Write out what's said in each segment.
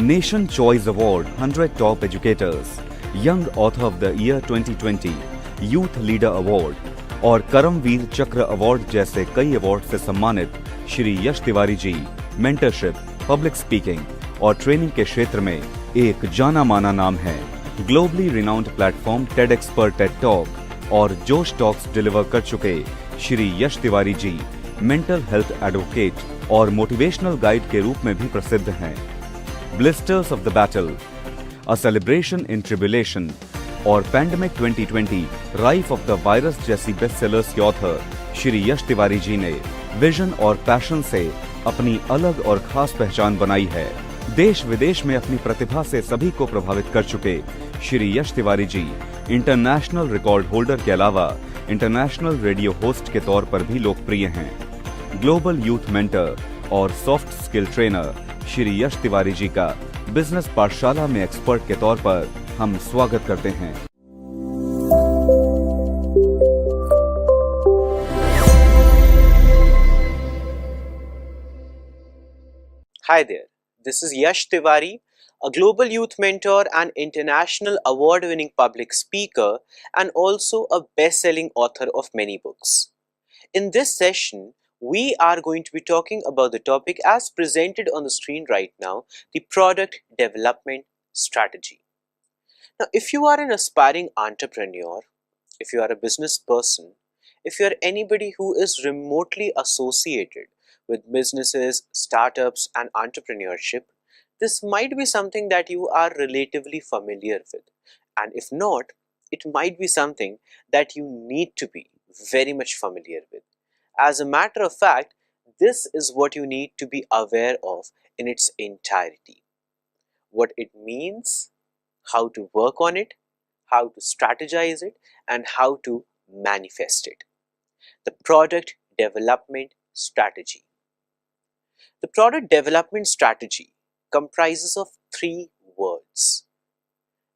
Nation Choice Award 100 Top Educators, Young Author of the Year 2020, Youth Leader Award और करमवीर चक्र award जैसे कई award से सम्मानित Shri Yash Tiwari ji mentorship, public speaking और ट्रेनिंग के क्षेत्र में एक जाना माना नाम है। ग्लोबली रिनाउंड प्लेटफॉर्म टेडएक्स पर टेड टॉक और जोश टॉक्स डिलीवर कर चुके Shri Yash Tiwari ji mental health advocate और मोटिवेशनल गाइड के रूप में भी प्रसिद्ध हैं। Blisters of the battle, a celebration in tribulation और pandemic 2020 rife of the virus जैसी बेस्ट सेलर्स के ऑथर श्री यश तिवारी जी ने विजन और पैशन से अपनी अलग और खास पहचान बनाई है। देश विदेश में अपनी प्रतिभा से सभी को प्रभावित कर चुके श्री यश तिवारी जी इंटरनेशनल रिकॉर्ड होल्डर के अलावा इंटरनेशनल रेडियो होस्ट के तौर पर भी लोकप्रिय हैं। ग्लोबल यूथ मेंटर और soft skill trainer Shri Yash Tiwari जी का बिजनेस पाठशाला में एक्सपर्ट के तौर पर हम स्वागत करते हैं। Hi there, this is Yash Tiwari, a global youth mentor and international award-winning public speaker and also a best-selling author of many books. In this session, we are going to be talking about the topic as presented on the screen right now, the product development strategy. Now, if you are an aspiring entrepreneur, if you are a business person, if you are anybody who is remotely associated with businesses, startups, and entrepreneurship, this might be something that you are relatively familiar with. And if not, it might be something that you need to be very much familiar with. As a matter of fact, this is what you need to be aware of in its entirety. What it means, how to work on it, how to strategize it, and how to manifest it. The product development strategy. The product development strategy comprises of 3 words.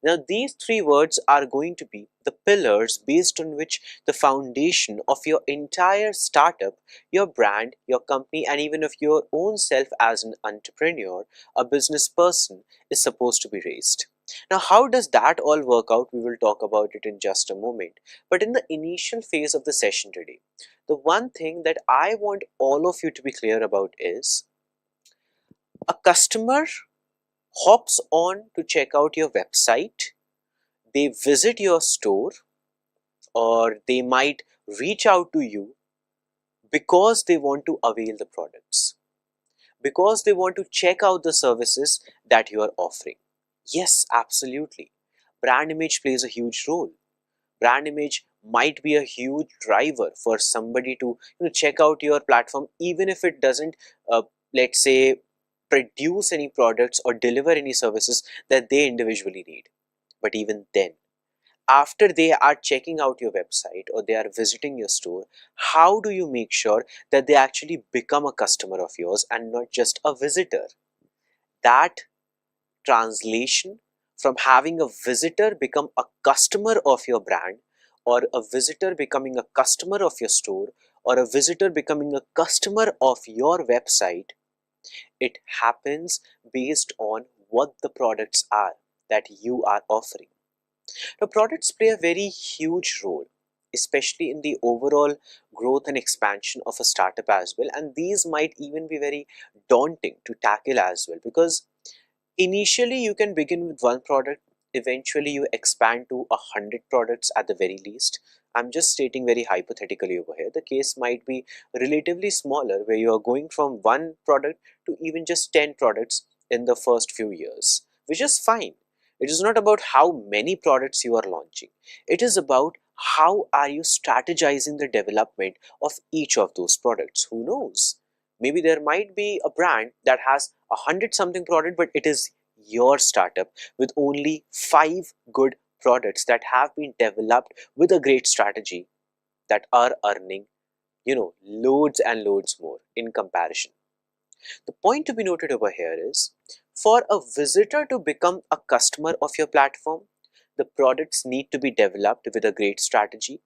Now, these 3 words are going to be the pillars based on which the foundation of your entire startup, your brand, your company, and even of your own self as an entrepreneur, a business person, is supposed to be raised. Now, how does that all work out? We will talk about it in just a moment. But in the initial phase of the session today, the one thing that I want all of you to be clear about is a customer hops on to check out your website, they visit your store, or they might reach out to you because they want to avail the products, because they want to check out the services that you are offering. Yes, absolutely. Brand image plays a huge role. Brand image might be a huge driver for somebody to check out your platform, even if it doesn't, let's say, produce any products or deliver any services that they individually need. But even then, after they are checking out your website or they are visiting your store, how do you make sure that they actually become a customer of yours and not just a visitor? That translation from having a visitor become a customer of your brand, or a visitor becoming a customer of your store, or a visitor becoming a customer of your website, it happens based on what the products are that you are offering. Now, products play a very huge role, especially in the overall growth and expansion of a startup as well. And these might even be very daunting to tackle as well, because initially you can begin with one product, eventually you expand to 100 products at the very least. I'm just stating very hypothetically over here. The case might be relatively smaller, where you are going from one product to even just 10 products in the first few years, which is fine. It is not about how many products you are launching. It is about how are you strategizing the development of each of those products. Who knows? Maybe there might be a brand that has 100 something product, but it is your startup with only 5 good products that have been developed with a great strategy that are earning, loads and loads more in comparison. The point to be noted over here is, for a visitor to become a customer of your platform, the products need to be developed with a great strategy.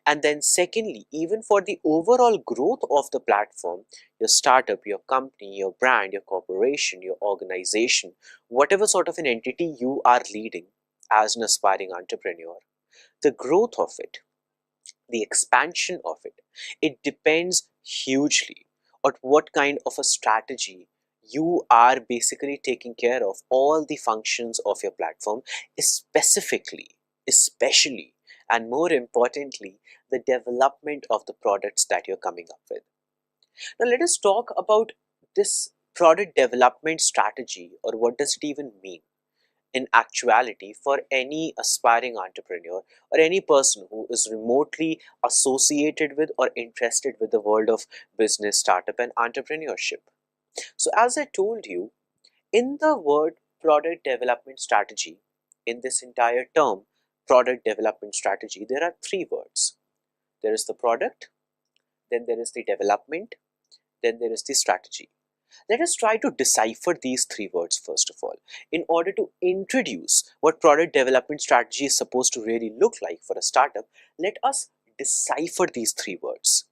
And then secondly, even for the overall growth of the platform, your startup, your company, your brand, your corporation, your organization, whatever sort of an entity you are leading as an aspiring entrepreneur, the growth of it, the expansion of it, it depends hugely on what kind of a strategy you are basically taking care of all the functions of your platform, specifically, especially, and more importantly, the development of the products that you're coming up with. Now, let us talk about this product development strategy, or what does it even mean in actuality for any aspiring entrepreneur or any person who is remotely associated with or interested with the world of business, startup, and entrepreneurship. So, as I told you, in the word product development strategy, in this entire term, product development strategy, there are three words. There is the product, then there is the development, then there is the strategy. Let us try to decipher these three words first of all, in order to introduce what product development strategy is supposed to really look like for a startup. Let us decipher these three words.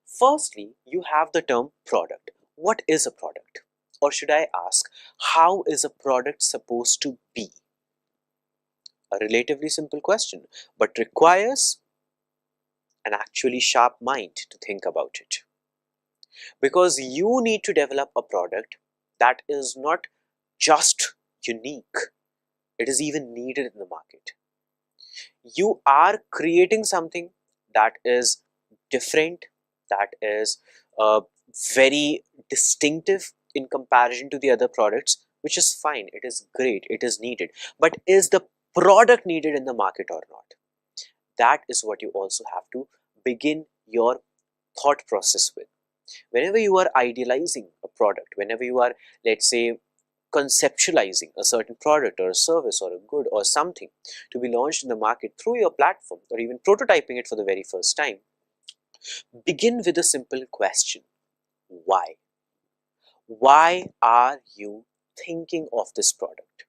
Firstly, you have the term product. What is a product? Or should I ask, how is a product supposed to be? A relatively simple question, but requires an actually sharp mind to think about it. Because you need to develop a product that is not just unique, it is even needed in the market. You are creating something that is different, that is very distinctive in comparison to the other products, which is fine, it is great, it is needed. But is the product needed in the market or not? That is what you also have to begin your thought process with. Whenever you are idealizing a product, whenever you are, let's say, conceptualizing a certain product or a service or a good or something to be launched in the market through your platform, or even prototyping it for the very first time, begin with a simple question. Why? Why are you thinking of this product?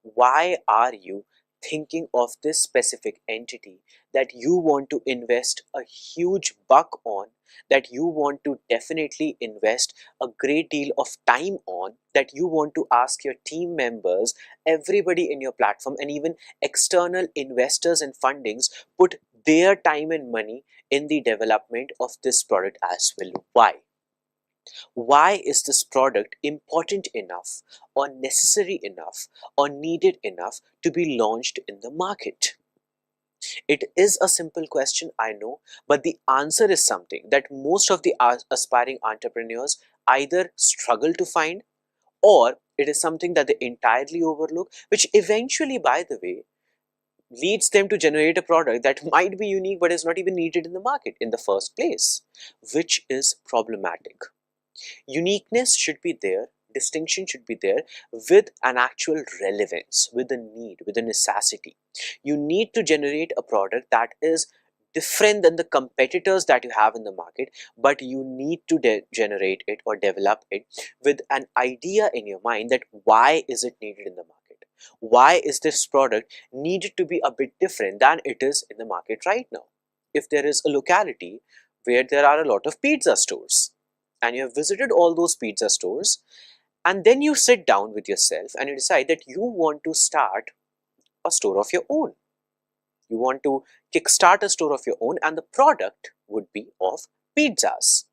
Why are you thinking of this specific entity that you want to invest a huge buck on, that you want to definitely invest a great deal of time on, that you want to ask your team members, everybody in your platform, and even external investors and fundings put their time and money in the development of this product as well? Why? Why is this product important enough, or necessary enough, or needed enough to be launched in the market? It is a simple question, I know, but the answer is something that most of the aspiring entrepreneurs either struggle to find, or it is something that they entirely overlook, which eventually, by the way, leads them to generate a product that might be unique but is not even needed in the market in the first place, which is problematic. Uniqueness should be there, distinction should be there, with an actual relevance, with a need, with a necessity. You need to generate a product that is different than the competitors that you have in the market, but you need to generate it or develop it with an idea in your mind that why is it needed in the market? Why is this product needed to be a bit different than it is in the market right now? If there is a locality where there are a lot of pizza stores, and you have visited all those pizza stores, and then you sit down with yourself and you decide that you want to start a store of your own. You want to kickstart a store of your own, and the product would be of pizzas,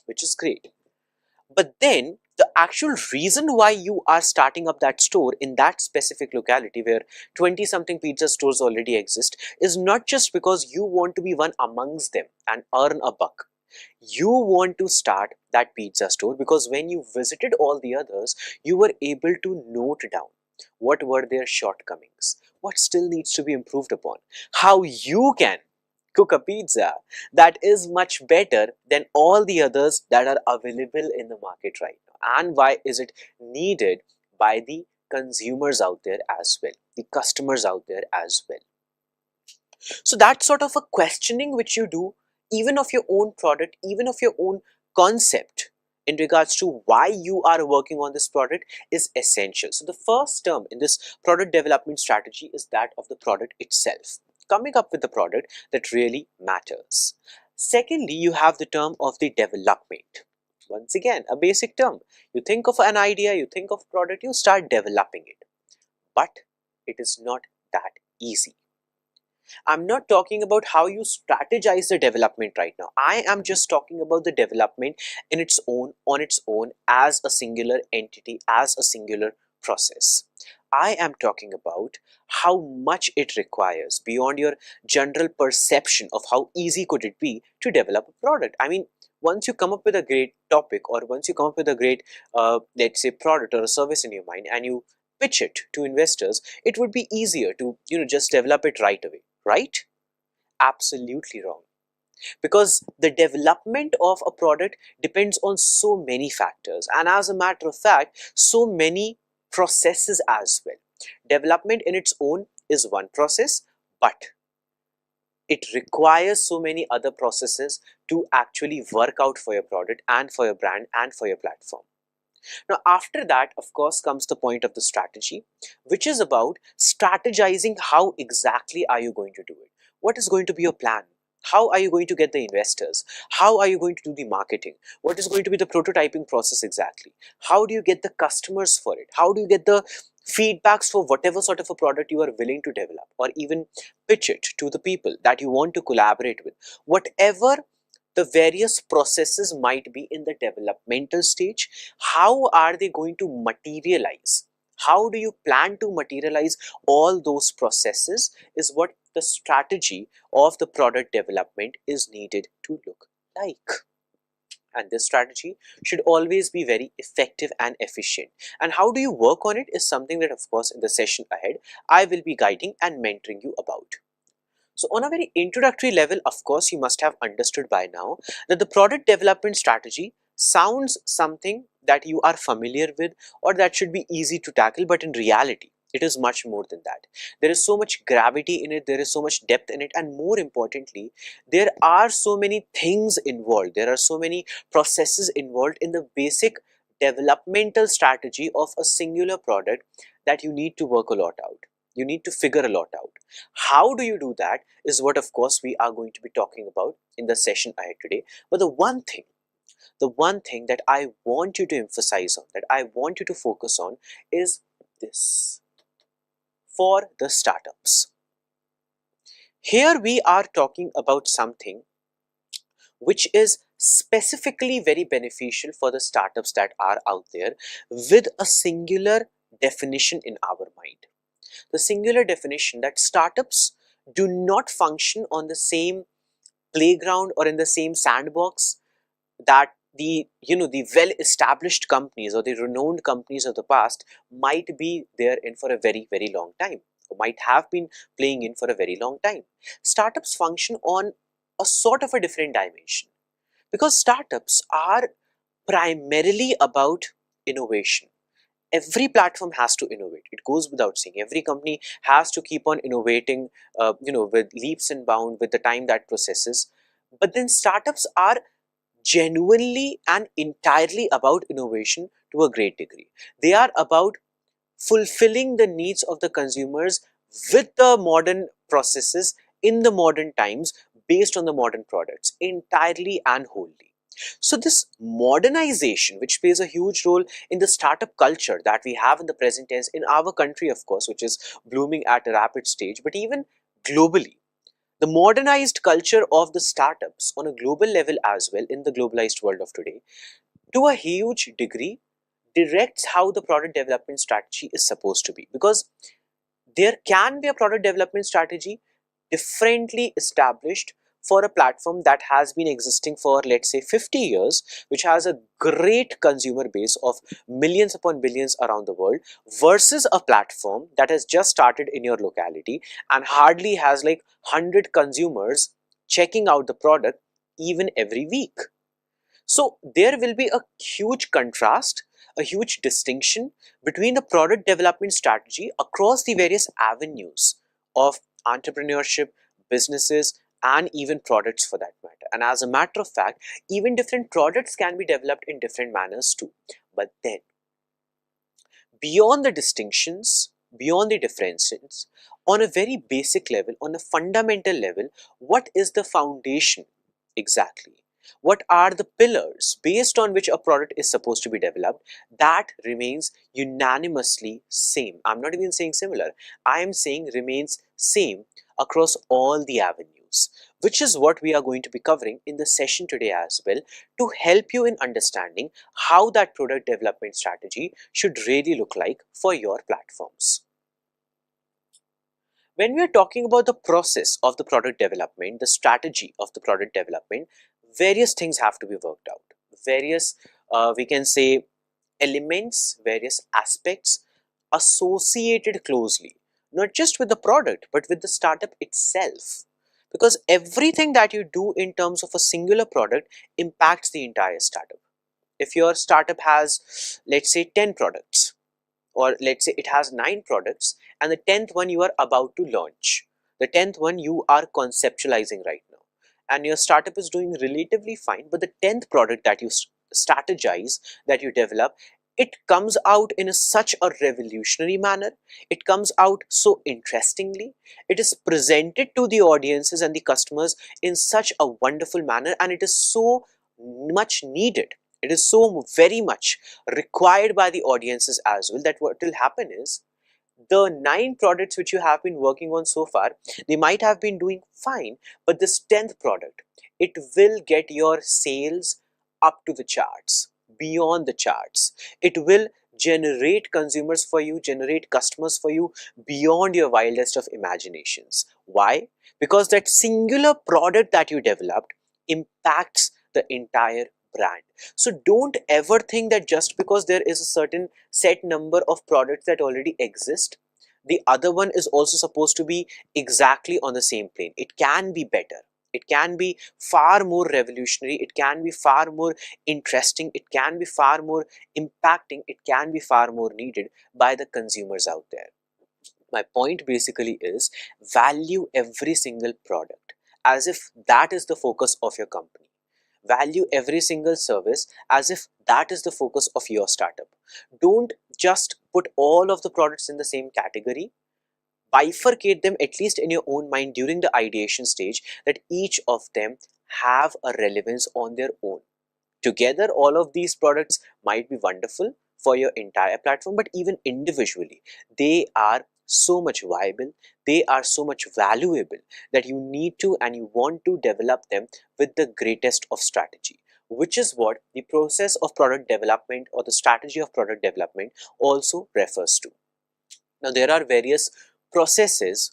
which is great. But then the actual reason why you are starting up that store in that specific locality where 20 something pizza stores already exist is not just because you want to be one amongst them and earn a buck. You want to start that pizza store because when you visited all the others, you were able to note down what were their shortcomings, what still needs to be improved upon, how you can cook a pizza that is much better than all the others that are available in the market right now, and why is it needed by the consumers out there as well, the customers out there as well. So that's sort of a questioning which you do, even of your own product, even of your own concept, in regards to why you are working on this product, is essential. So the first term in this product development strategy is that of the product itself. coming up with the product that really matters. Secondly, you have the term of the development. Once again, a basic term. You think of an idea, you think of product, you start developing it. But it is not that easy. I'm not talking about how you strategize the development right now. I am just talking about the development in its own, on its own, as a singular entity, as a singular process. I am talking about how much it requires beyond your general perception of how easy could it be to develop a product. I mean, once you come up with a great topic, or once you come up with a great, let's say, product or a service in your mind, and you pitch it to investors, it would be easier to, just develop it right away, right? Absolutely wrong. Because the development of a product depends on so many factors, and as a matter of fact, so many processes as well. Development in its own is one process, but it requires so many other processes to actually work out for your product and for your brand and for your platform. Now, after that, of course, comes the point of the strategy, which is about strategizing how exactly are you going to do it. What is going to be your plan? How are you going to get the investors? How are you going to do the marketing? What is going to be the prototyping process exactly? How do you get the customers for it? How do you get the feedbacks for whatever sort of a product you are willing to develop, or even pitch it to the people that you want to collaborate with? Whatever the various processes might be in the developmental stage, how are they going to materialize? How do you plan to materialize all those processes is what the strategy of the product development is needed to look like. And this strategy should always be very effective and efficient. And how do you work on it is something that, of course, in the session ahead, I will be guiding and mentoring you about. So on a very introductory level, of course, you must have understood by now that the product development strategy sounds something that you are familiar with or that should be easy to tackle, but in reality, it is much more than that. There is so much gravity in it, there is so much depth in it, and more importantly, there are so many things involved, there are so many processes involved in the basic developmental strategy of a singular product that you need to work a lot out. You need to figure a lot out. How do you do that is what, of course, we are going to be talking about in the session ahead today. But the one thing that I want you to emphasize on, that I want you to focus on is this. For the startups, here we are talking about something which is specifically very beneficial for the startups that are out there, with a singular definition in our mind. The singular definition that startups do not function on the same playground or in the same sandbox that the well established companies or the renowned companies of the past might be there in for a very, very long time, or might have been playing in for a very long time. Startups function on a sort of a different dimension, because startups are primarily about innovation. Every platform has to innovate. It goes without saying. Every company has to keep on innovating, with leaps and bounds with the time that processes. But then startups are genuinely and entirely about innovation to a great degree. They are about fulfilling the needs of the consumers with the modern processes in the modern times, based on the modern products entirely and wholly. So this modernization, which plays a huge role in the startup culture that we have in the present tense in our country, of course, which is blooming at a rapid stage, but even globally, the modernized culture of the startups on a global level as well, in the globalized world of today, to a huge degree directs how the product development strategy is supposed to be. Because there can be a product development strategy differently established for a platform that has been existing for, let's say, 50 years, which has a great consumer base of millions upon billions around the world, versus a platform that has just started in your locality and hardly has like 100 consumers checking out the product even every week. So there will be a huge contrast, a huge distinction between the product development strategy across the various avenues of entrepreneurship, businesses, and even products for that matter. And as a matter of fact, even different products can be developed in different manners too. But then, beyond the distinctions, beyond the differences, on a very basic level, on a fundamental level, what is the foundation exactly? What are the pillars based on which a product is supposed to be developed? That remains unanimously same. I'm not even saying similar. I am saying remains same across all the avenues, which is what we are going to be covering in the session today as well, to help you in understanding how that product development strategy should really look like for your platforms. When we are talking about the process of the product development, the strategy of the product development, various things have to be worked out. Various, we can say, elements, various aspects associated closely, not just with the product, but with the startup itself. Because everything that you do in terms of a singular product impacts the entire startup. If your startup has, let's say, 10 products, or let's say it has 9 products, and the 10th one you are about to launch, the 10th one you are conceptualizing right now, and your startup is doing relatively fine, but the 10th product that you strategize, that you develop, it comes out in such a revolutionary manner, it comes out so interestingly, it is presented to the audiences and the customers in such a wonderful manner, and it is so much needed, it is so very much required by the audiences as well, that what will happen is, the 9 products which you have been working on so far, they might have been doing fine, but this 10th product, it will get your sales up to the charts, beyond the charts. It will generate consumers for you, generate customers for you beyond your wildest of imaginations. Why? Because that singular product that you developed impacts the entire brand. So don't ever think that just because there is a certain set number of products that already exist, the other one is also supposed to be exactly on the same plane. It can be better. It can be far more revolutionary. It can be far more interesting. It can be far more impacting. It can be far more needed by the consumers out there. My point basically is, value every single product as if that is the focus of your company. Value every single service as if that is the focus of your startup. Don't just put all of the products in the same category. Bifurcate them, at least in your own mind, during the ideation stage, that each of them have a relevance on their own. Together, all of these products might be wonderful for your entire platform, but even individually, they are so much viable, they are so much valuable, that you need to and you want to develop them with the greatest of strategy, which is what the process of product development or the strategy of product development also refers to. Now, there are various processes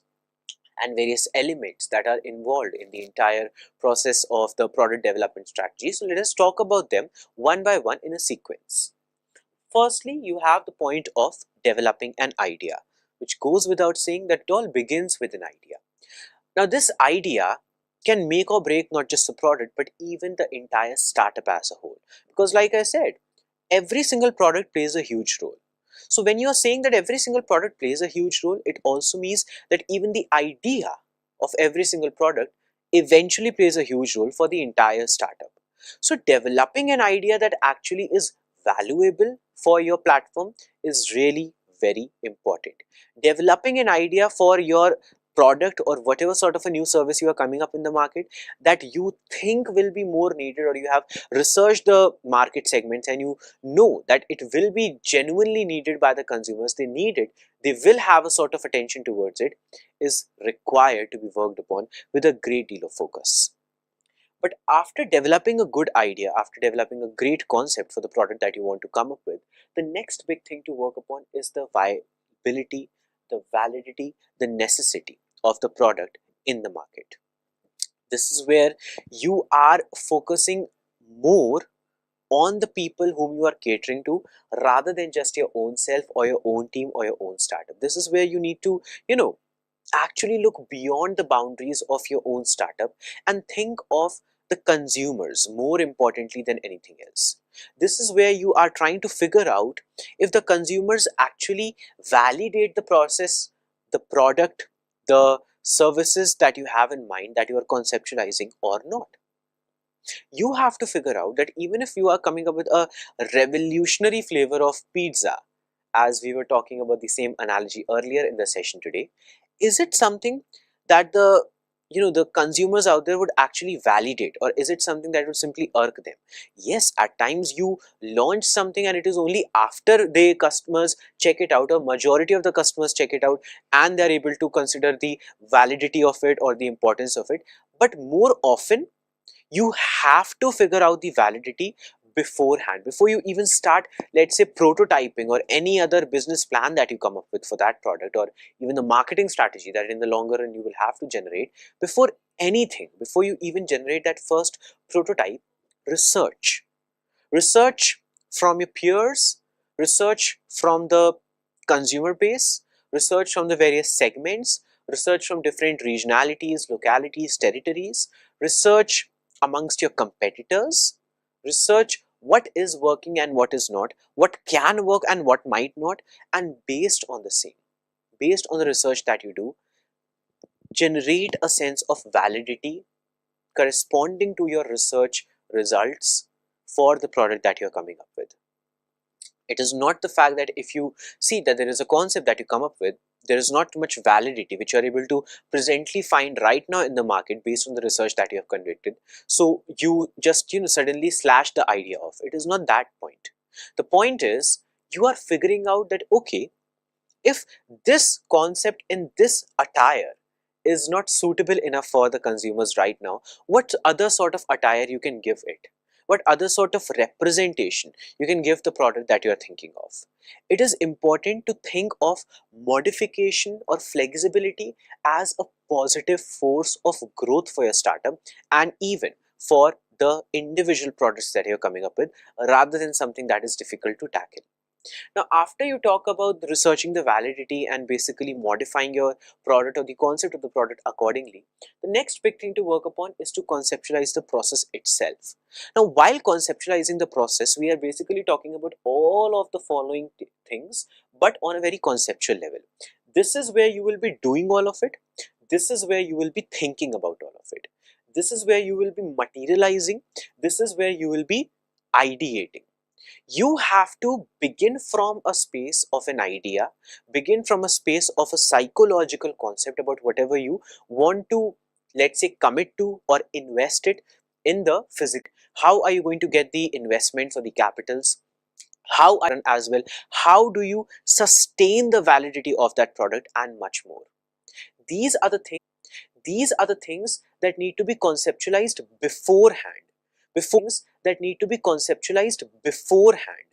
and various elements that are involved in the entire process of the product development strategy. So let us talk about them one by one in a sequence. Firstly, you have the point of developing an idea, which goes without saying that it all begins with an idea. Now, this idea can make or break not just the product, but even the entire startup as a whole. Because like I said, every single product plays a huge role. So when you are saying that every single product plays a huge role, it also means that even the idea of every single product eventually plays a huge role for the entire startup. So developing an idea that actually is valuable for your platform is really very important. Developing an idea for your product or whatever sort of a new service you are coming up in the market that you think will be more needed, or you have researched the market segments and you know that it will be genuinely needed by the consumers, they need it, they will have a sort of attention towards it, is required to be worked upon with a great deal of focus. But after developing a good idea, after developing a great concept for the product that you want to come up with, the next big thing to work upon is the viability, the validity, the necessity of the product in the market. This is where you are focusing more on the people whom you are catering to, rather than just your own self or your own team or your own startup. This is where you need to, actually look beyond the boundaries of your own startup and think of the consumers more importantly than anything else. This is where you are trying to figure out if the consumers actually validate the process, the product, the services that you have in mind that you are conceptualizing or not. You have to figure out that even if you are coming up with a revolutionary flavor of pizza, as we were talking about the same analogy earlier in the session today, is it something that the consumers out there would actually validate, or is it something that would simply irk them? Yes, at times you launch something and it is only after the customers check it out, or majority of the customers check it out, and they're able to consider the validity of it or the importance of it. But more often you have to figure out the validity beforehand, before you even start, let's say, prototyping or any other business plan that you come up with for that product, or even the marketing strategy that in the longer run you will have to generate. Before anything, before you even generate that first prototype, research from your peers, research from the consumer base, research from the various segments, research from different regionalities, localities, territories, research amongst your competitors, research what is working and what is not, what can work and what might not, and based on the same, based on the research that you do, generate a sense of validity corresponding to your research results for the product that you're coming up with. It is not the fact that if you see that there is a concept that you come up with, there is not much validity which you are able to presently find right now in the market based on the research that you have conducted. So you just suddenly slash the idea off. It is not that point. The point is you are figuring out that okay, if this concept in this attire is not suitable enough for the consumers right now, what other sort of attire you can give it? What other sort of representation you can give the product that you are thinking of? It is important to think of modification or flexibility as a positive force of growth for your startup, and even for the individual products that you're coming up with, rather than something that is difficult to tackle. Now, after you talk about researching the validity and basically modifying your product or the concept of the product accordingly, the next big thing to work upon is to conceptualize the process itself. Now, while conceptualizing the process, we are basically talking about all of the following things, but on a very conceptual level. This is where you will be doing all of it. This is where you will be thinking about all of it. This is where you will be materializing. This is where you will be ideating. You have to begin from a space of an idea, begin from a space of a psychological concept about whatever you want to, let's say, commit to or invest it in the physical. How are you going to get the investments or the capitals? How are you as well? How do you sustain the validity of that product, and much more? These are the things. These are the things that need to be conceptualized beforehand. That need to be conceptualized beforehand.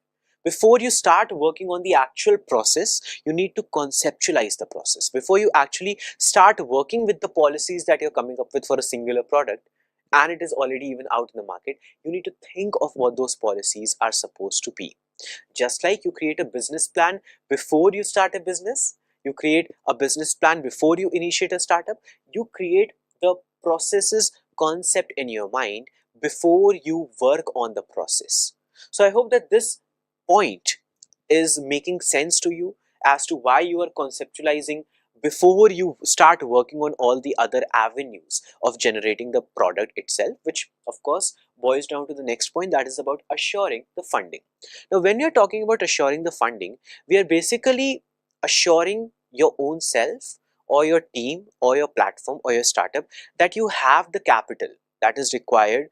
Before you start working on the actual process, you need to conceptualize the process. Before you actually start working with the policies that you're coming up with for a singular product, and it is already even out in the market, you need to think of what those policies are supposed to be. Just like you create a business plan before you start a business, you create a business plan before you initiate a startup, you create the processes concept in your mind before you work on the process. So I hope that this point is making sense to you as to why you are conceptualizing before you start working on all the other avenues of generating the product itself, which of course boils down to the next point, that is about assuring the funding. Now, when you're talking about assuring the funding, we are basically assuring your own self or your team or your platform or your startup that you have the capital that is required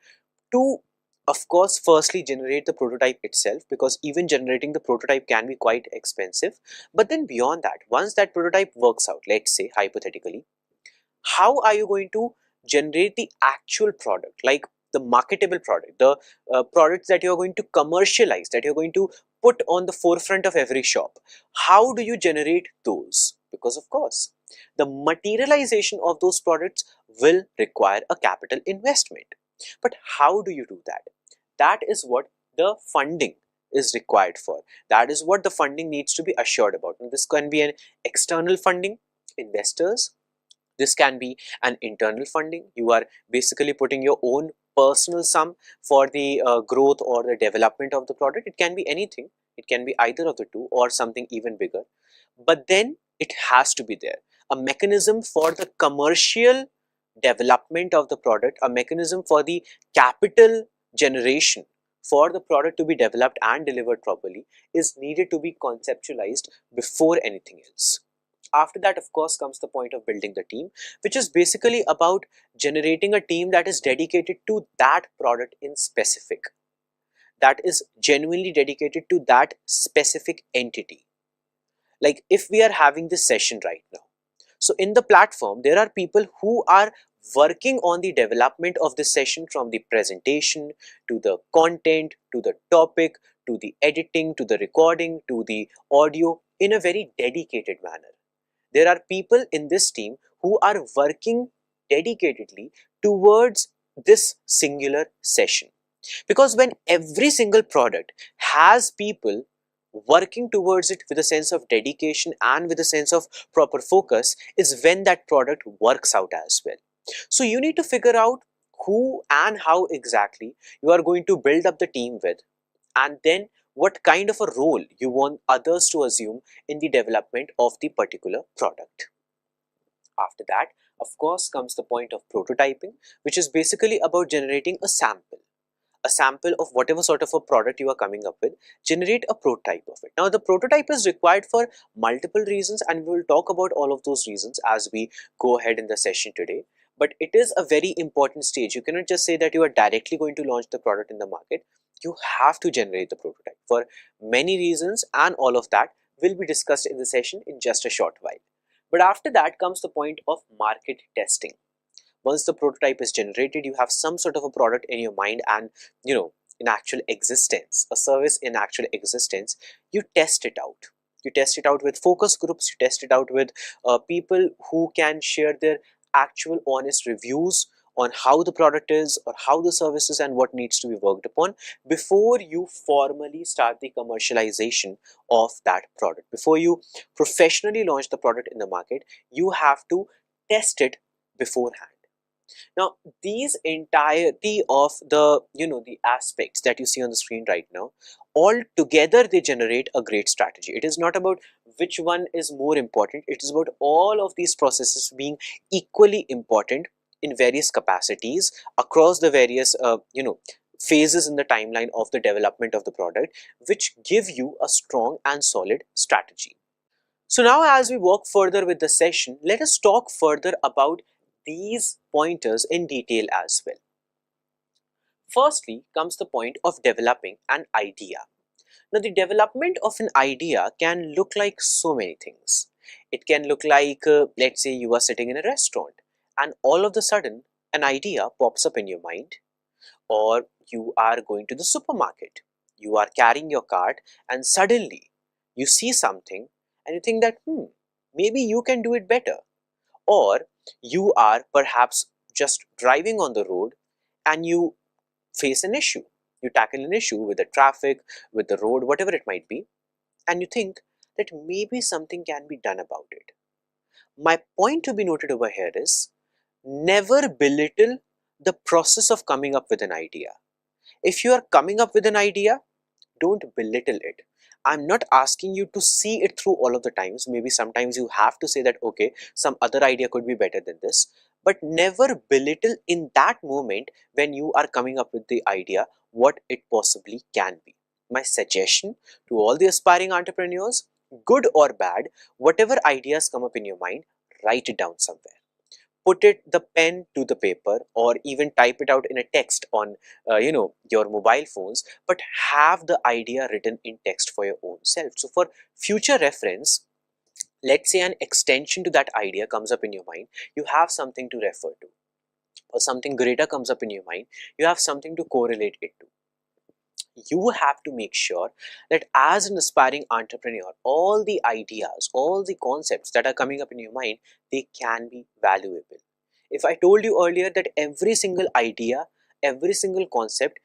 to, of course, firstly generate the prototype itself, because even generating the prototype can be quite expensive. But then beyond that, once that prototype works out, let's say hypothetically, how are you going to generate the actual product, like the marketable product, the products that you're going to commercialize, that you're going to put on the forefront of every shop? How do you generate those? Because of course the materialization of those products will require a capital investment. But how do you do that? That is what the funding is required for. That is what the funding needs to be assured about. And this can be an external funding, investors. This can be an internal funding. You are basically putting your own personal sum for the growth or the development of the product. It can be anything. It can be either of the two or something even bigger. But then it has to be there. A mechanism for the commercial development of the product, a mechanism for the capital generation for the product to be developed and delivered properly is needed to be conceptualized before anything else. After that, of course, comes the point of building the team, which is basically about generating a team that is dedicated to that product in specific, that is genuinely dedicated to that specific entity. Like if we are having this session right now, so in the platform, there are people who are working on the development of this session, from the presentation to the content to the topic to the editing to the recording to the audio, in a very dedicated manner. There are people in this team who are working dedicatedly towards this singular session. Because when every single product has people working towards it with a sense of dedication and with a sense of proper focus, is when that product works out as well. So you need to figure out who and how exactly you are going to build up the team with, and then what kind of a role you want others to assume in the development of the particular product. After that, of course, comes the point of prototyping, which is basically about generating a sample of whatever sort of a product you are coming up with. Generate a prototype of it. Now the prototype is required for multiple reasons, and we will talk about all of those reasons as we go ahead in the session today. But it is a very important stage. You cannot just say that you are directly going to launch the product in the market. You have to generate the prototype for many reasons, and all of that will be discussed in the session in just a short while. But after that comes the point of market testing. Once the prototype is generated, you have some sort of a product in your mind, and in actual existence, a service in actual existence, you test it out. You test it out with focus groups, you test it out with people who can share their actual honest reviews on how the product is or how the service is and what needs to be worked upon, before you formally start the commercialization of that product. Before you professionally launch the product in the market, you have to test it beforehand. Now, these entirety of the aspects that you see on the screen right now, all together they generate a great strategy. It is not about which one is more important. It is about all of these processes being equally important in various capacities across the various phases in the timeline of the development of the product, which give you a strong and solid strategy. So now, as we walk further with the session, let us talk further about these pointers in detail as well. Firstly comes the point of developing an idea. Now, the development of an idea can look like so many things. It can look like, let's say you are sitting in a restaurant and all of a sudden an idea pops up in your mind, or you are going to the supermarket, you are carrying your cart and suddenly you see something and you think that maybe you can do it better. Or you are perhaps just driving on the road and you face an issue. You tackle an issue with the traffic, with the road, whatever it might be, and you think that maybe something can be done about it. My point to be noted over here is, never belittle the process of coming up with an idea. If you are coming up with an idea, don't belittle it. I'm not asking you to see it through all of the times. Maybe sometimes you have to say that, okay, some other idea could be better than this, but never belittle in that moment when you are coming up with the idea what it possibly can be. My suggestion to all the aspiring entrepreneurs, good or bad, whatever ideas come up in your mind, write it down somewhere. Put the pen to the paper, or even type it out in a text on your mobile phones, but have the idea written in text for your own self. So for future reference, let's say an extension to that idea comes up in your mind, you have something to refer to, or something greater comes up in your mind, you have something to correlate it to. You have to make sure that as an aspiring entrepreneur, all the ideas, all the concepts that are coming up in your mind, they can be valuable. If I told you earlier that every single idea, every single concept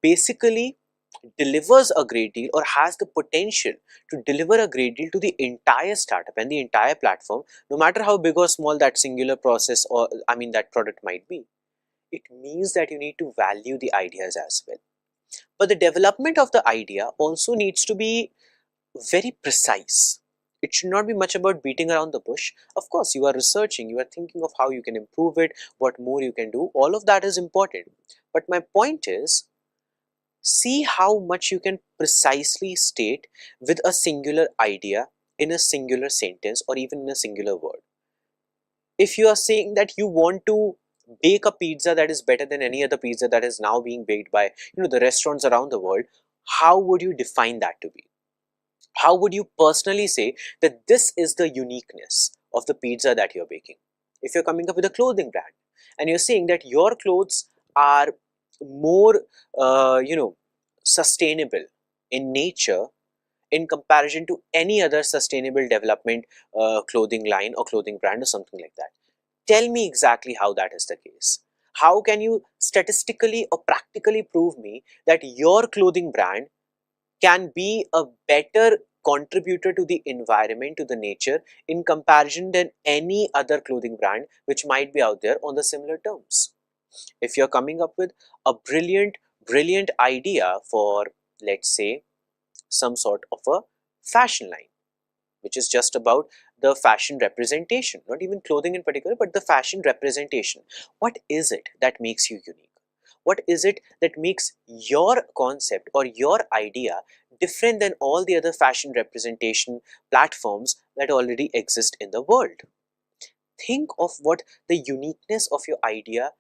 basically delivers a great deal or has the potential to deliver a great deal to the entire startup and the entire platform, no matter how big or small that singular process, or that product might be, it means that you need to value the ideas as well. But the development of the idea also needs to be very precise. It should not be much about beating around the bush. Of course, you are researching, you are thinking of how you can improve it, what more you can do. All of that is important. But my point is, see how much you can precisely state with a singular idea in a singular sentence or even in a singular word. If you are saying that you want to bake a pizza that is better than any other pizza that is now being baked by the restaurants around the world, how would you define that to be? How would you personally say that this is the uniqueness of the pizza that you're baking? If you're coming up with a clothing brand and you're saying that your clothes are more sustainable in nature in comparison to any other sustainable development clothing line or clothing brand or something like that, tell me exactly how that is the case. How can you statistically or practically prove me that your clothing brand can be a better contributor to the environment, to the nature, in comparison than any other clothing brand which might be out there on the similar terms? If you're coming up with a brilliant idea for, let's say, some sort of a fashion line, which is just about the fashion representation, not even clothing in particular, but the fashion representation. What is it that makes you unique? What is it that makes your concept or your idea different than all the other fashion representation platforms that already exist in the world? Think of what the uniqueness of your idea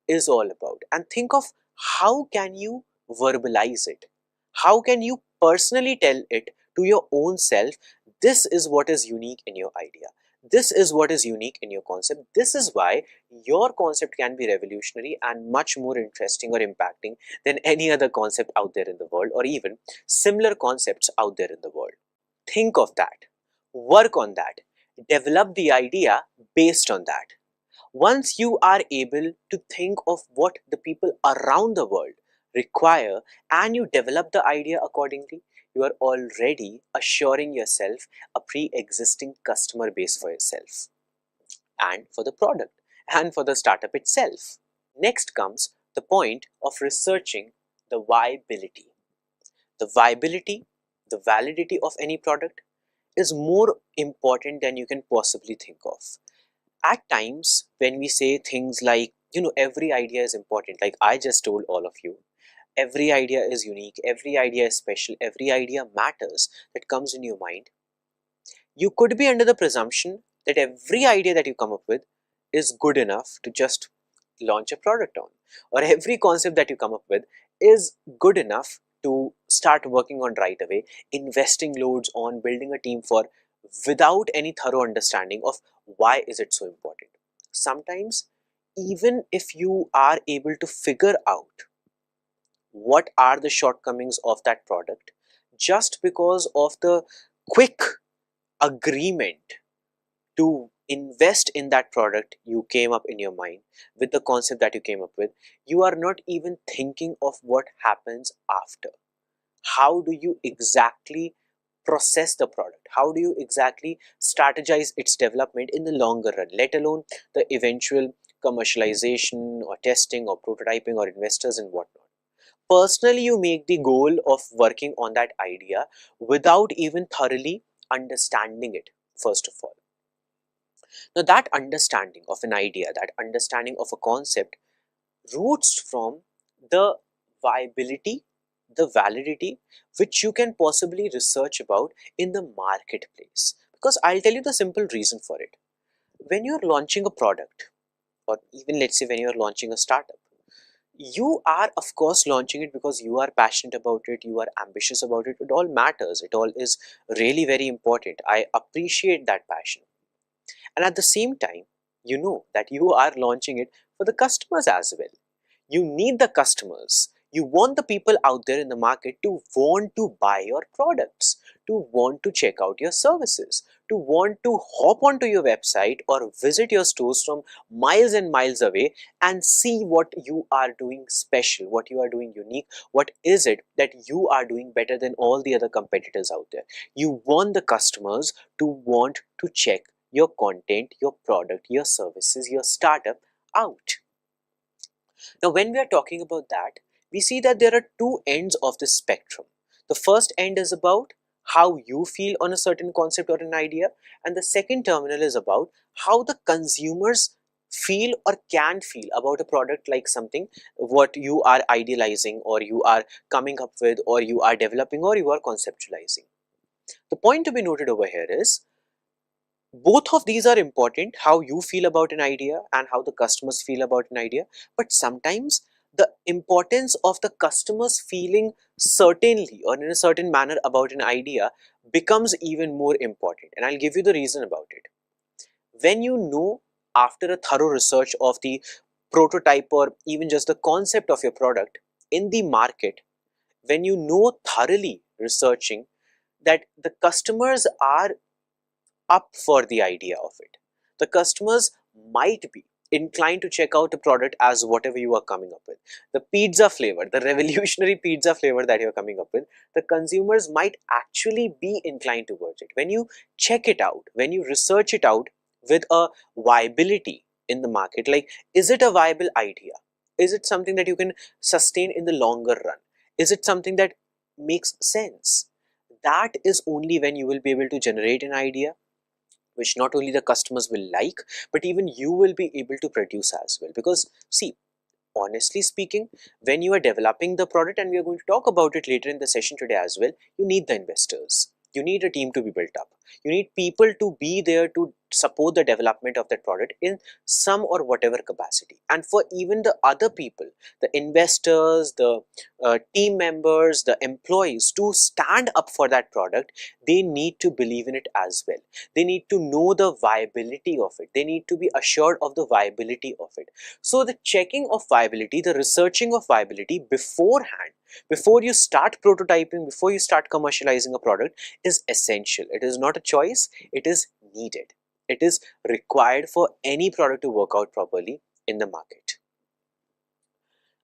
is all about, and think of how can you verbalize it. How can you personally tell it to your own self, this is what is unique in your idea, this is what is unique in your concept, this is why your concept can be revolutionary and much more interesting or impacting than any other concept out there in the world, or even similar concepts out there in the world. Think of that, work on that, develop the idea based on that. Once you are able to think of what the people around the world require and you develop the idea accordingly, you are already assuring yourself a pre-existing customer base for yourself and for the product and for the startup itself. Next comes the point of researching the viability. The viability, the validity of any product is more important than you can possibly think of. At times, when we say things like, every idea is important, like I just told all of you, every idea is unique, every idea is special, every idea matters that comes in your mind, you could be under the presumption that every idea that you come up with is good enough to just launch a product on, or every concept that you come up with is good enough to start working on right away, investing loads on building a team for, without any thorough understanding of why is it so important. Sometimes, even if you are able to figure out what are the shortcomings of that product, just because of the quick agreement to invest in that product you came up in your mind with the concept that you came up with, you are not even thinking of what happens after. How do you exactly process the product? How do you exactly strategize its development in the longer run, let alone the eventual commercialization or testing or prototyping or investors and whatnot? Personally, you make the goal of working on that idea without even thoroughly understanding it, first of all. Now, that understanding of an idea, that understanding of a concept roots from the viability, the validity, which you can possibly research about in the marketplace. Because I'll tell you the simple reason for it. When you're launching a product, or even let's say when you're launching a startup, you are of course launching it because you are passionate about it, you are ambitious about it, it all matters, it all is really very important. I appreciate that passion. And at the same time, you know that you are launching it for the customers as well. You need the customers. You want the people out there in the market to want to buy your products, to want to check out your services, to want to hop onto your website or visit your stores from miles and miles away and see what you are doing special, what you are doing unique, what is it that you are doing better than all the other competitors out there. You want the customers to want to check your content, your product, your services, your startup out. Now, when we are talking about that, we see that there are two ends of the spectrum. The first end is about how you feel on a certain concept or an idea, and the second terminal is about how the consumers feel or can feel about a product, like something what you are idealizing or you are coming up with or you are developing or you are conceptualizing. The point to be noted over here is both of these are important, how you feel about an idea and how the customers feel about an idea, but sometimes the importance of the customers feeling certainly or in a certain manner about an idea becomes even more important, and I'll give you the reason about it. When you know, after a thorough research of the prototype or even just the concept of your product in the market, when you know thoroughly researching that the customers are up for the idea of it. The customers might be inclined to check out a product as whatever you are coming up with. The pizza flavor, the revolutionary pizza flavor that you're coming up with, the consumers might actually be inclined towards it. When you check it out, when you research it out with a viability in the market, like is it a viable idea? Is it something that you can sustain in the longer run? Is it something that makes sense? That is only when you will be able to generate an idea which not only the customers will like, but even you will be able to produce as well. Because see, honestly speaking, when you are developing the product, and we are going to talk about it later in the session today as well, you need the investors. You need a team to be built up. You need people to be there to support the development of that product in some or whatever capacity. And for even the other people, the investors, the team members, the employees to stand up for that product, they need to believe in it as well. They need to know the viability of it. They need to be assured of the viability of it. So the checking of viability, the researching of viability beforehand, before you start prototyping, before you start commercializing a product is essential. It is not a choice, it is needed. It is required for any product to work out properly in the market.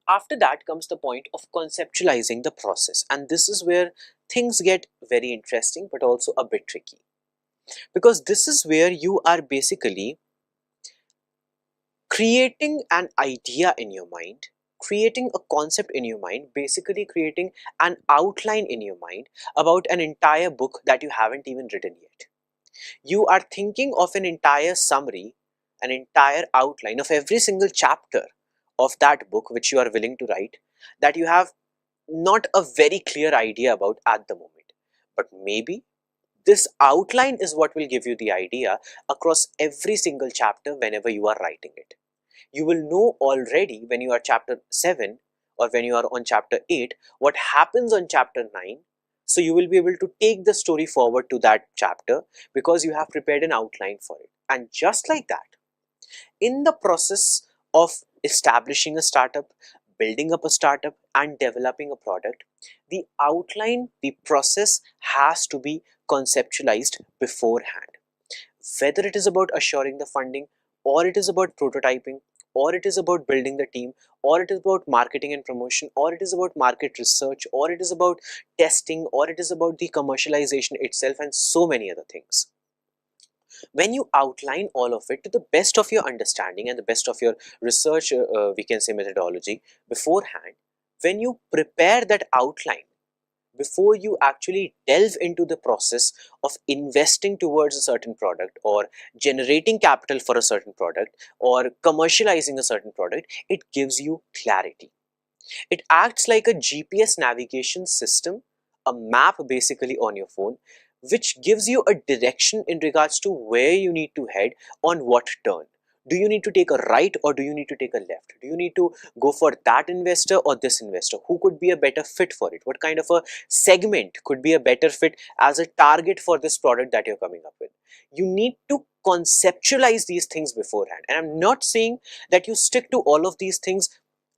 After that comes the point of conceptualizing the process, and this is where things get very interesting but also a bit tricky, because this is where you are basically creating an idea in your mind, creating a concept in your mind, basically creating an outline in your mind about an entire book that you haven't even written yet. You are thinking of an entire summary, an entire outline of every single chapter of that book which you are willing to write, that you have not a very clear idea about at the moment. But maybe this outline is what will give you the idea across every single chapter whenever you are writing it. You will know already when you are chapter 7 or when you are on chapter 8 what happens on chapter 9. So you will be able to take the story forward to that chapter because you have prepared an outline for it. And just like that, in the process of establishing a startup, building up a startup and developing a product, the outline, the process has to be conceptualized beforehand. Whether it is about assuring the funding, or it is about prototyping, or it is about building the team, or it is about marketing and promotion, or it is about market research, or it is about testing, or it is about the commercialization itself, and so many other things. When you outline all of it to the best of your understanding and the best of your research, we can say methodology beforehand, when you prepare that outline, before you actually delve into the process of investing towards a certain product or generating capital for a certain product or commercializing a certain product, it gives you clarity. It acts like a GPS navigation system, a map basically on your phone, which gives you a direction in regards to where you need to head on what turn. Do you need to take a right or do you need to take a left? Do you need to go for that investor or this investor? Who could be a better fit for it? What kind of a segment could be a better fit as a target for this product that you're coming up with? You need to conceptualize these things beforehand. And I'm not saying that you stick to all of these things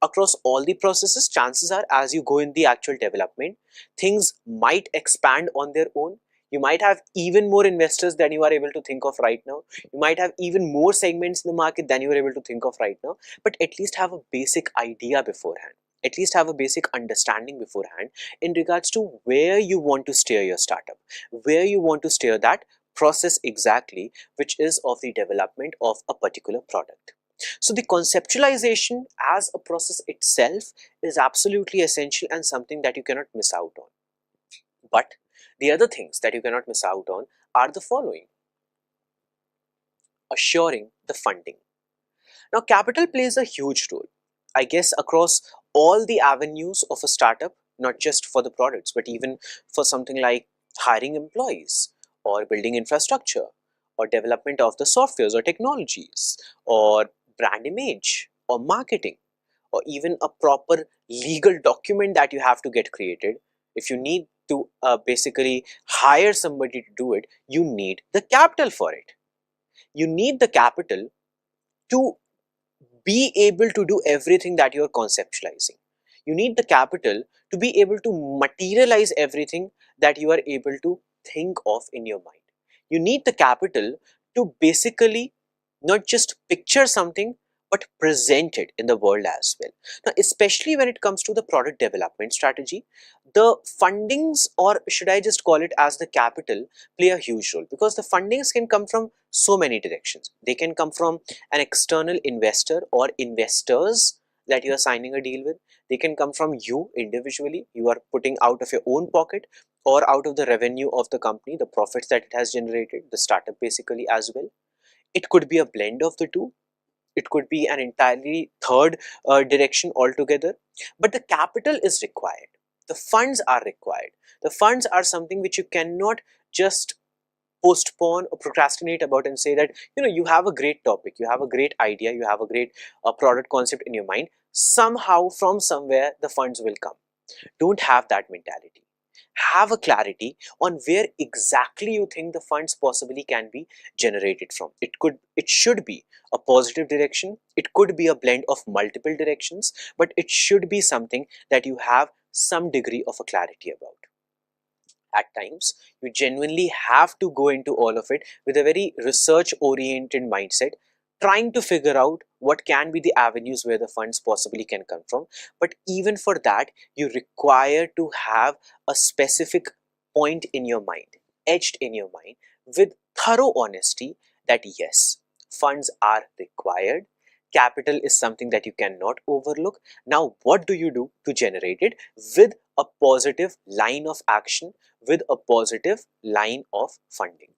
across all the processes. Chances are, as you go in the actual development, things might expand on their own. You might have even more investors than you are able to think of right now. You might have even more segments in the market than you are able to think of right now. But at least have a basic idea beforehand. At least have a basic understanding beforehand in regards to where you want to steer your startup, where you want to steer that process exactly, which is of the development of a particular product. So the conceptualization as a process itself is absolutely essential and something that you cannot miss out on. But the other things that you cannot miss out on are the following. Assuring the funding. Now, capital plays a huge role, I guess, across all the avenues of a startup, not just for the products, but even for something like hiring employees, or building infrastructure, or development of the softwares or technologies, or brand image, or marketing, or even a proper legal document that you have to get created. If you need to basically hire somebody to do it, you need the capital for it. You need the capital to be able to do everything that you're conceptualizing. You need the capital to be able to materialize everything that you are able to think of in your mind. You need the capital to basically not just picture something but present it in the world as well. Now, especially when it comes to the product development strategy, the fundings, or should I just call it as the capital, play a huge role, because the fundings can come from so many directions. They can come from an external investor or investors that you are signing a deal with. They can come from you individually. You are putting out of your own pocket or out of the revenue of the company, the profits that it has generated, the startup basically as well. It could be a blend of the two. It could be an entirely third direction altogether. But the capital is required. The funds are required. The funds are something which you cannot just postpone or procrastinate about and say that, you have a great topic, you have a great idea, you have a great product concept in your mind. Somehow, from somewhere, the funds will come. Don't have that mentality. Have a clarity on where exactly you think the funds possibly can be generated from. It should be a positive direction. It could be a blend of multiple directions, but it should be something that you have some degree of a clarity about. At times, you genuinely have to go into all of it with a very research oriented mindset, trying to figure out what can be the avenues where the funds possibly can come from. But even for that, you require to have a specific point in your mind, etched in your mind, with thorough honesty, that yes, funds are required. Capital is something that you cannot overlook. Now, what do you do to generate it with a positive line of action, with a positive line of funding?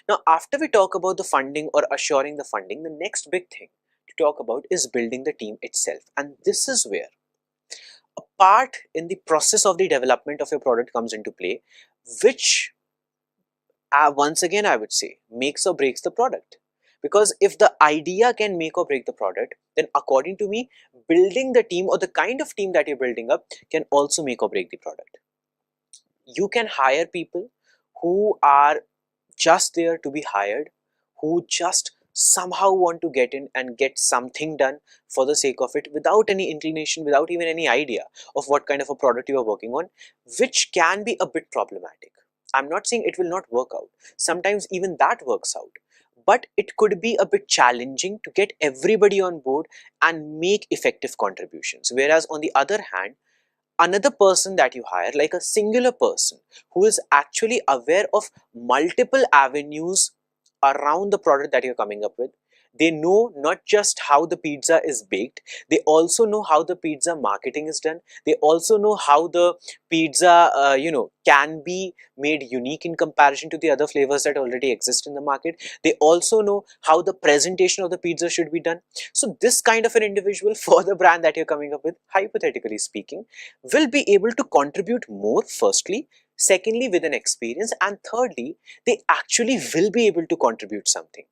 Now, after we talk about the funding or assuring the funding, the next big thing to talk about is building the team itself. And this is where a part in the process of the development of your product comes into play, which once again, I would say, makes or breaks the product. Because if the idea can make or break the product, then according to me, building the team or the kind of team that you're building up can also make or break the product. You can hire people who are just there to be hired, who just somehow want to get in and get something done for the sake of it, without any inclination, without even any idea of what kind of a product you are working on, which can be a bit problematic. I'm not saying it will not work out. Sometimes even that works out. But it could be a bit challenging to get everybody on board and make effective contributions. Whereas on the other hand, another person that you hire, like a singular person who is actually aware of multiple avenues around the product that you're coming up with. They know not just how the pizza is baked, they also know how the pizza marketing is done. They also know how the pizza, can be made unique in comparison to the other flavors that already exist in the market. They also know how the presentation of the pizza should be done. So this kind of an individual for the brand that you're coming up with, hypothetically speaking, will be able to contribute more, firstly, secondly with an experience, and thirdly, they actually will be able to contribute something.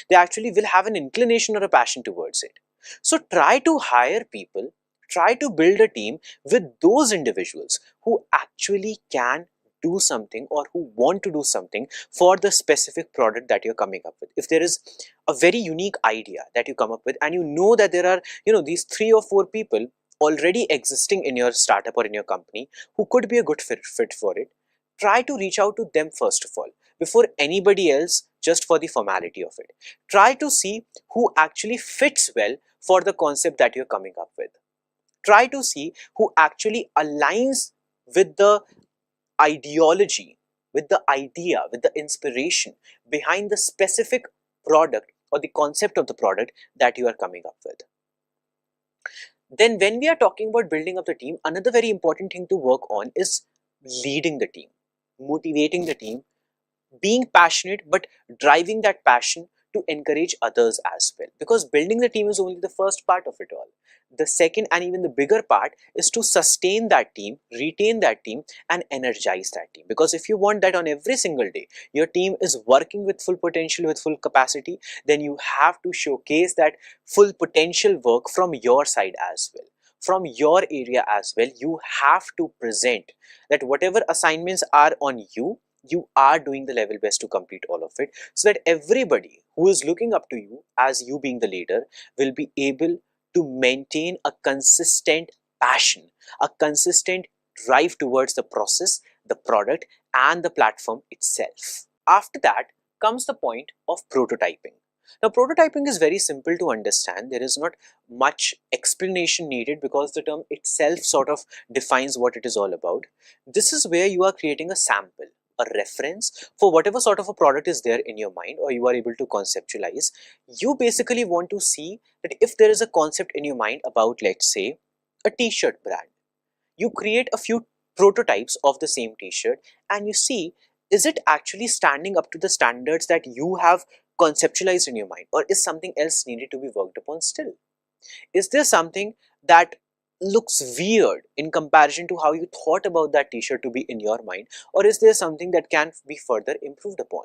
They actually will have an inclination or a passion towards it. So try to hire people, try to build a team with those individuals who actually can do something or who want to do something for the specific product that you're coming up with. If there is a very unique idea that you come up with and you know that there are, these 3 or 4 people already existing in your startup or in your company who could be a good fit for it, try to reach out to them first of all, before anybody else, just for the formality of it. Try to see who actually fits well for the concept that you're coming up with. Try to see who actually aligns with the ideology, with the idea, with the inspiration behind the specific product or the concept of the product that you are coming up with. Then when we are talking about building up the team, another very important thing to work on is leading the team, motivating the team, being passionate, but driving that passion to encourage others as well, because building the team is only the first part of it all. The second and even the bigger part is to sustain that team, retain that team, and energize that team. Because if you want that on every single day, your team is working with full potential, with full capacity, then you have to showcase that full potential work from your side as well, from your area as well. You have to present that whatever assignments are on you, you are doing the level best to complete all of it, so that everybody who is looking up to you as you being the leader will be able to maintain a consistent passion, a consistent drive towards the process, the product, and the platform itself. After that comes the point of prototyping. Now, prototyping is very simple to understand. There is not much explanation needed because the term itself sort of defines what it is all about. This is where you are creating a sample, a reference for whatever sort of a product is there in your mind or you are able to conceptualize. You basically want to see that if there is a concept in your mind about, let's say, a t-shirt brand, you create a few prototypes of the same t-shirt and you see, is it actually standing up to the standards that you have conceptualized in your mind, or is something else needed to be worked upon still? Is there something that looks weird in comparison to how you thought about that t-shirt to be in your mind, or is there something that can be further improved upon?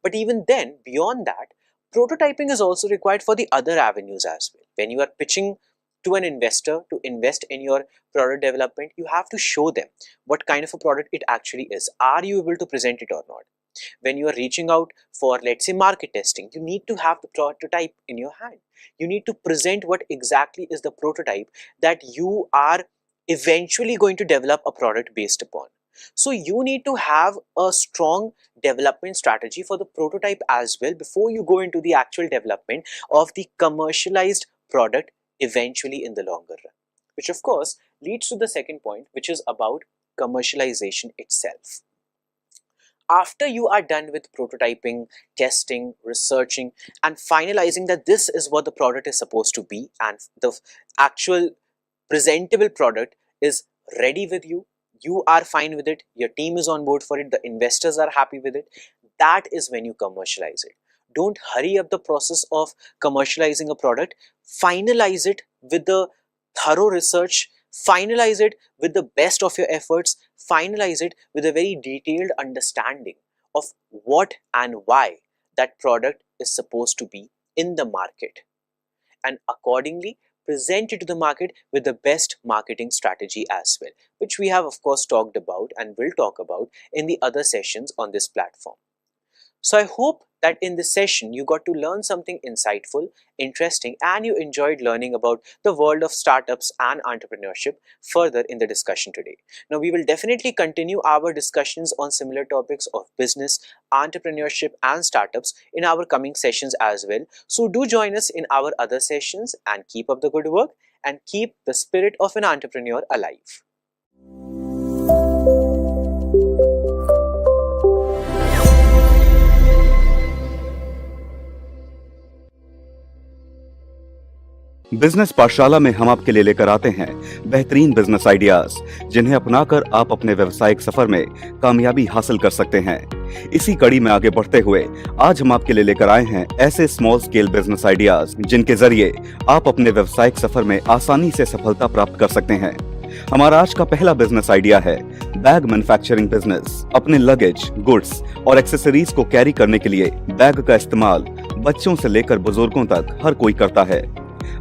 But even then, beyond that, prototyping is also required for the other avenues as well. When you are pitching to an investor to invest in your product development, you have to show them what kind of a product it actually is. Are you able to present it or not? When you are reaching out for, let's say, market testing, you need to have the prototype in your hand. You need to present what exactly is the prototype that you are eventually going to develop a product based upon. So you need to have a strong development strategy for the prototype as well before you go into the actual development of the commercialized product eventually in the longer run. Which of course leads to the second point, which is about commercialization itself. After you are done with prototyping, testing, researching, and finalizing that this is what the product is supposed to be and the actual presentable product is ready with you, you are fine with it, your team is on board for it, the investors are happy with it, that is when you commercialize it. Don't hurry up the process of commercializing a product. Finalize it with the thorough research, finalize it with the best of your efforts, finalize it with a very detailed understanding of what and why that product is supposed to be in the market, and accordingly present it to the market with the best marketing strategy as well, which we have of course talked about and will talk about in the other sessions on this platform. So I hope that in this session you got to learn something insightful, interesting, and you enjoyed learning about the world of startups and entrepreneurship further in the discussion today. Now we will definitely continue our discussions on similar topics of business, entrepreneurship, and startups in our coming sessions as well. So do join us in our other sessions and keep up the good work and keep the spirit of an entrepreneur alive. Business पाठशाला में हम आपके लिए लेकर आते हैं बेहतरीन business ideas, जिन्हें अपनाकर आप अपने व्यवसायिक सफर में कामयाबी हासिल कर सकते हैं। इसी कड़ी में आगे बढ़ते हुए आज हम आपके लिए लेकर आए हैं ऐसे स्मॉल स्केल बिजनेस आइडियाज जिनके जरिए आप अपने व्यवसायिक सफर में आसानी से सफलता प्राप्त कर सकते हैं। हमारा आज का पहला बिजनेस आइडिया है बैग मैन्युफैक्चरिंग बिजनेस। अपने लगेज, गुड्स और एक्सेसरीज को कैरी करने के लिए बैग का इस्तेमाल बच्चों से लेकर बुजुर्गों तक हर कोई करता है।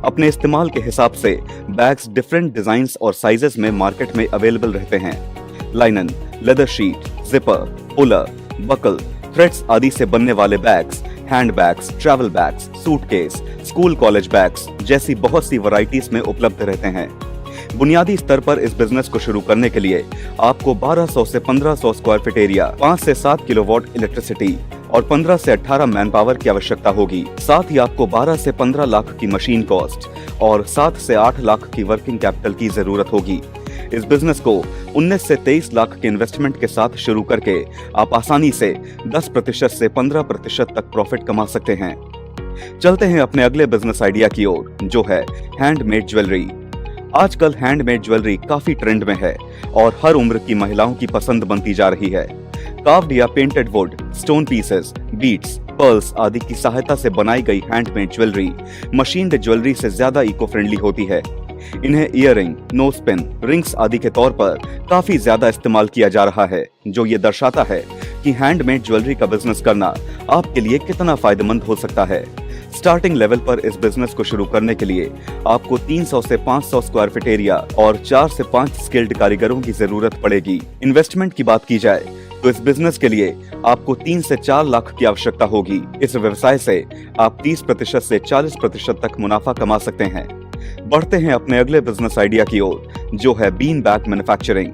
अपने इस्तेमाल के हिसाब से बैग्स डिफरेंट डिजाइन्स और साइजेस में मार्केट में अवेलेबल रहते हैं। Linen, leather sheet, zipper, puller, buckle, threads आदि से बनने वाले bags, hand bags, travel bags, suitcase, school college bags जैसी बहुत सी वैरायटीज में उपलब्ध रहते हैं। बुनियादी स्तर पर इस बिजनेस को शुरू करने के लिए आपको 1200 से 1500 स्क्वायर फीट एरिया, 5 से 7 किलोवाट इलेक्ट्रिसिटी और 15 से 18 मैन पावर की आवश्यकता होगी। साथ ही आपको 12 से 15 लाख की मशीन कॉस्ट और 7 से 8 लाख की वर्किंग कैपिटल की जरूरत होगी। इस बिजनेस को 19 से 23 लाख के इन्वेस्टमेंट के साथ शुरू करके आप आसानी से 10% से 15% तक प्रॉफिट कमा सकते हैं। चलते हैं अपने अगले बिजनेस आइडिया की ओर, जो है हैंडमेड ज्वेलरी। आजकल हैंडमेड ज्वेलरी काफी ट्रेंड में है और हर उम्र की महिलाओं की पसंद बनती जा रही है। कार्व्ड या painted would, stone pieces, beads, pearls आदि की सहायता से बनाई गई हैंडमेड ज्वेलरी मशीन्ड ज्वेलरी से ज्यादा इको फ्रेंडली होती है। इन्हें इयररिंग, नोज पिन, रिंग्स आदि के तौर पर काफी ज्यादा इस्तेमाल किया जा रहा है, जो ये दर्शाता है कि हैंडमेड ज्वेलरी का बिजनेस करना आपके लिए कितना फायदेमंद हो सकता है। स्टार्टिंग लेवल पर इस बिजनेस को शुरू करने के लिए आपको 300 से 500 स्क्वायर फीट एरिया और 4 से 5 स्किल्ड कारीगरों की जरूरत पड़ेगी। इन्वेस्टमेंट की बात की जाए तो इस बिजनेस के लिए आपको 3 से 4 लाख की आवश्यकता होगी। इस व्यवसाय से आप 30% से 40% तक मुनाफा कमा सकते हैं। बढ़ते हैं अपने अगले बिजनेस आइडिया की ओर, जो है बीन बैग मैन्युफैक्चरिंग।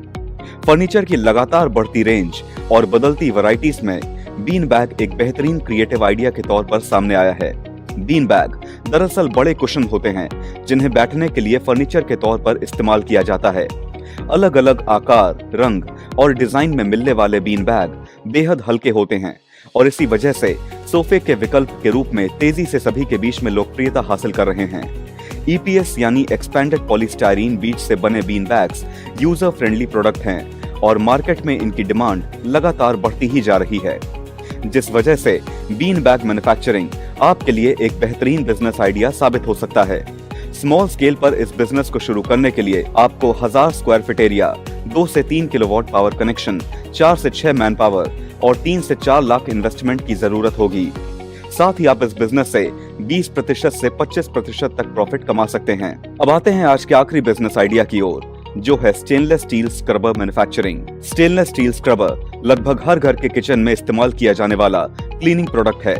फर्नीचर की लगातार बढ़ती रेंज और बदलती वैरायटीज में बीन बैग एक बेहतरीन क्रिएटिव आइडिया के तौर पर सामने आया है। बीन बैग दरअसल बड़े कुशन होते हैं जिन्हें बैठने के लिए फर्नीचर के तौर पर इस्तेमाल किया जाता है। अलग अलग आकार, रंग और डिजाइन में मिलने वाले बीन बैग बेहद हल्के होते हैं और इसी वजह से सोफे के विकल्प के रूप में तेजी से सभी के बीच में लोकप्रियता हासिल कर रहे हैं। EPS यानी एक्सपैंडेड पॉलीस्टाइरीन बीज से बने bean bags user friendly product हैं और मार्केट में इनकी डिमांड लगातार बढ़ती ही जा रही है, जिस वजह से बीन बैग मैन्युफैक्चरिंग आपके लिए एक बेहतरीन बिजनेस आइडिया साबित हो सकता है। स्मॉल स्केल पर इस बिजनेस को शुरू करने के लिए आपको 1000 स्क्वायर फीट एरिया, 2 से 3 किलोवाट पावर कनेक्शन, 4 से 6 मैन पावर और 3 से 4 लाख इन्वेस्टमेंट की जरूरत होगी। साथ ही आप इस बिजनेस से 20% से 25% तक प्रॉफिट कमा सकते हैं। अब आते हैं आज के आखिरी बिजनेस आइडिया की ओर, जो है stainless steel scrubber manufacturing. Stainless steel scrubber लगभग हर घर के किचन में इस्तेमाल किया जाने वाला क्लीनिंग प्रोडक्ट है।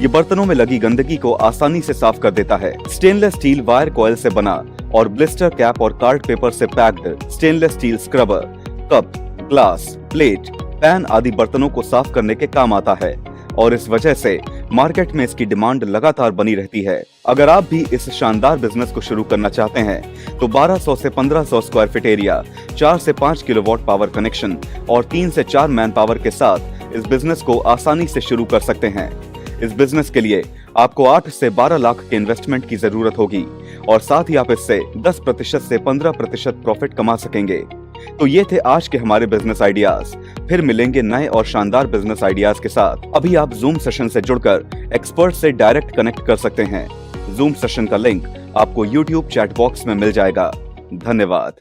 ये बर्तनों में लगी गंदगी को आसानी से साफ कर देता है। स्टेनलेस स्टील वायर कॉइल से बना और ब्लिस्टर कैप और कार्ड पेपर से packed stainless steel scrubber cup, glass, plate, pan आदि बर्तनों को साफ करने के काम आता है और इस वजह से मार्केट में इसकी डिमांड लगातार बनी रहती है। अगर आप भी इस शानदार बिजनेस को शुरू करना चाहते हैं तो 1200 से 1500 स्क्वायर फीट एरिया, 4 से 5 किलोवाट पावर कनेक्शन और 3 से 4 मैन पावर के साथ इस बिजनेस को आसानी से शुरू कर सकते हैं। इस बिजनेस के लिए आपको 8 से 12 लाख के इन्वेस्टमेंट की जरूरत होगी और साथ ही आप इससे 10% से 15% प्रॉफिट कमा सकेंगे। तो ये थे आज के हमारे बिजनेस आइडियाज। फिर मिलेंगे नए और शानदार बिजनेस आइडियाज के साथ। अभी आप जूम सेशन से जुड़कर एक्सपर्ट से डायरेक्ट कनेक्ट कर सकते हैं। जूम सेशन का लिंक आपको YouTube चैट बॉक्स में मिल जाएगा। धन्यवाद।